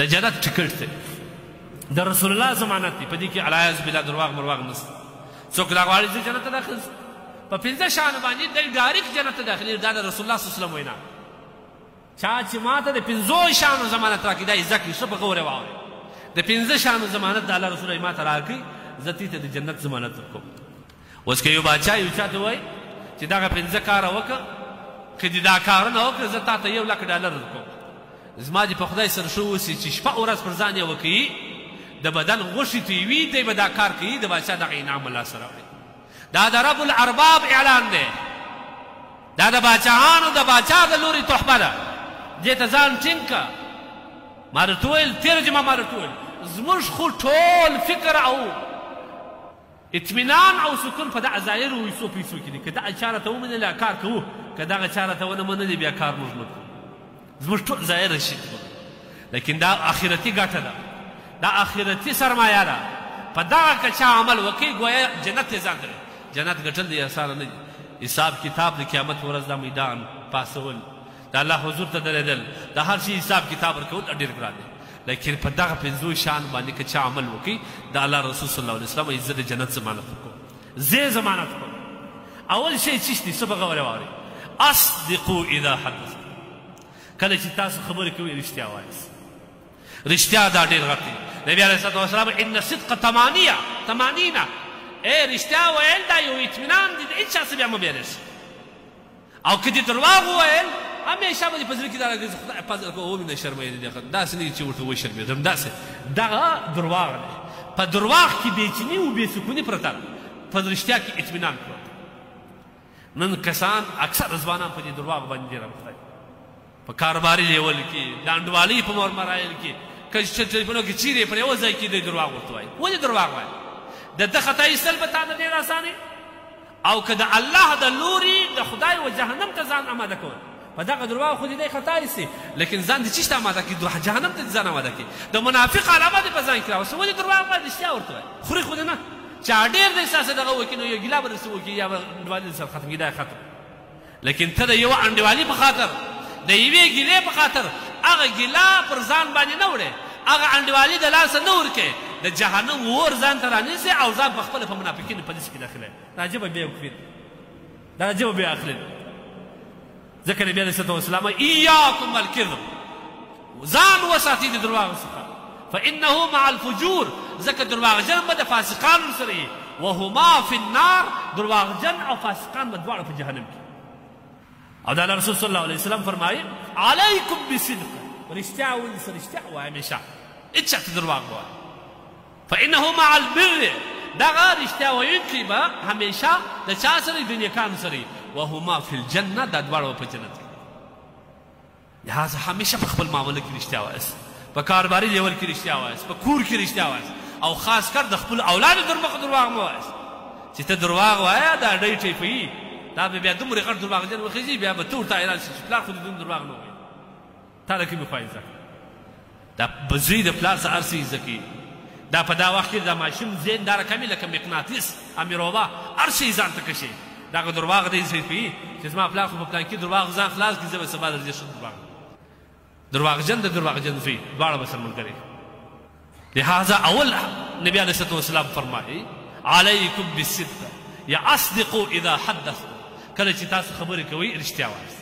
د جنت ټکټ دی د رسول الله ضمانت دی په دې کې العیاذ بالله درواغ مرواغ نشته څوک دا غواړي چې جنت ته داخل شي په 15 شیانو باندې دی ډایرکټ جنت ته داخلي دا د رسول الله صلی الله علیه وسلم وینا چا چې ماته د 15 شیانو ضمانت راکړي دا زده کړي ښه په غور واورئ د 15 شیانو ضمانت د الله رسول الله ماته راکړي زه دې ته د جنت ضمانت ورکوم اوس که یو باچا یو چا ته وایي چې دغه 15 کاره وکړه که دې دا کارونه وکړه زه تا ته $1,00,000 ورکوم زما دې په خدای سره ښه اوسي چې شپه ورځ پر ځان یې وکړي د بدن غوښې تویوي دی به دا کار کوي د باچا دغه انعام الله سره وړي دا د رب الارباب اعلان دی دا د باچاهانو د باچا د لوري تحفه ده دې ته ځان ټینګ که ما درته وویل ترجمه ما درته وویل زموږ خو ټول فکر او اطمینان او سکون په دغه ظاهرو ویسو پیسو کې دي که دغه چا راته ومنله کار کوو که دغه چا راته ونه منلې بیا کار موږ نه کوو زموږ ټول ظاهره شي لیکن دا آخرتي ګټه ده دا آخرتي سرمایه ده په دغه که چا عمل وکړي ګویا جنت یې ځان دی جنت ګټل دی اسانه نه دي حساب کتاب د قیامت ورځ دا میدان پاسول د الله حضور ته درېدل د هر شي حساب کتاب ورکول ډېر ګران دی لیکن په دغه 15 شیان باندې که چا عمل وکړي د الله رسول صلی الله علیه وسلم یې زه د جنت ضمانت ورکوم زه ضمانت کوم اول شی څه دی څه په غور واورئ اصدقوا اذا حدثتم کله چې تاسو خبرې کوئ رښتیا وایاست رښتیا دا ډېر غټ دی نبي علیه الصلاه والسلام ان صدق طمانینه رښتیا ویل دا یو اطمینان دی د هېڅ چا څه بیا مه بیانېږي او که دې درواغ وویل همیشه به دې په زړه کې دا راګرځي خدای پاک درکړه ومې نه شرمېدې داسې نه دي چې ورته وشرمېدم داسې دغه درواغ دی په درواغ کې بېچیني و بېسکوني پرته ده په رښتیا کې اطمینان پروت نن کسان اکثر ځوانان په دې درواغ باندې ډېر مخته دي په کاروباري لیول کې د انډوالۍ په مرایل کې که ټلیفونو کې چیرې پر یوه ځای کې دی درواغ ورته وایي ولې درواغ وایي د ده خطا ایستل به تا ته ډېر اسانه او که د الله د لوري د خدای و جهنم ته ځان اماده کول په دغه درواغ خو دې دی خطا ایستي لیکن ځان دې چیش ته اماده کړي جهنم ته دې ځان اماده کړي د منافق علامه دې په ځان کړي اوس ولې درواغ وایي رښتیا ورته وایي خوري خو دې نه چا ډېر دی ستاسې دغه وکړي نو یو ګیله به درسه وکړي یا به انډوالي درسره ختم کړي دا ختم لیکن ته د یوه انډوالي په خاطر د یوې ګیلې په خاطر هغه ګیله پر ځان باندې نه وړې هغه انډوالي د لاسه نه ورکړې د جهنم اور ځان ته رانیسې او ځان په خپله په منافقینو په لیست کې داخلوې دا عجبه بېوقفي ده دا عجبه بېعقلي ده ځکه نبي علیه الصلاه والسلام ایاکم الکذب ځان وساتئ د درواغو څخه فانه مع الفجور ځکه درواغجن به د فاسقانو سره وي وهما فی النار درواغجن او فاسقان به دواړه په جهنم کې او د الله رسول صلی الله علیه وسلم فرمایي علیکم بصدق رښتیا ولې سره رښتیا وایه همیشه هېڅ چا ته درواغ ووایه فانه مع البر دغه رښتیا ویونکي به همیشه د چا سره د نیکانو سره وهما فی الجنه دا دواړه په جنت کې لهذا همیشه په خپل معامله کې رښتیا وایاست په کاروباري لیول کې رښتیا وایاست په کور کې رښتیا وایاست او خاص کر د خپل اولادو در مخه درواغ مه وایاست چې ته درواغ وایه دا ډۍ ټیپوي دا به بیا دومره غټ درواغجن وخېږي بیا به ته ورته حیران شي چې پلار خو دې دومره درواغ نه وایي تا د کومې خوا یې زده دا به زوی د پلار څه هر څه یې زده کوي دا په دا وخت کې د ماشوم ذهن دا رقمي لکه مقناطیس امیروبه هر شی ځان ته کشي دغه درواغ دی ټیپوي چې زما پلار خو په پلان کې درواغ ځان خلاص کړي زه به سبا درځې ښه درواغجن د درواغجن زوی دواړه به سره ملګري لهذا اول نبي علیه الصلاه والسلام فرمایي علیکم بالصدق یا اصدقوا اذا حدثتم کله چې تاسو خبرې کوئ رښتیا وایاست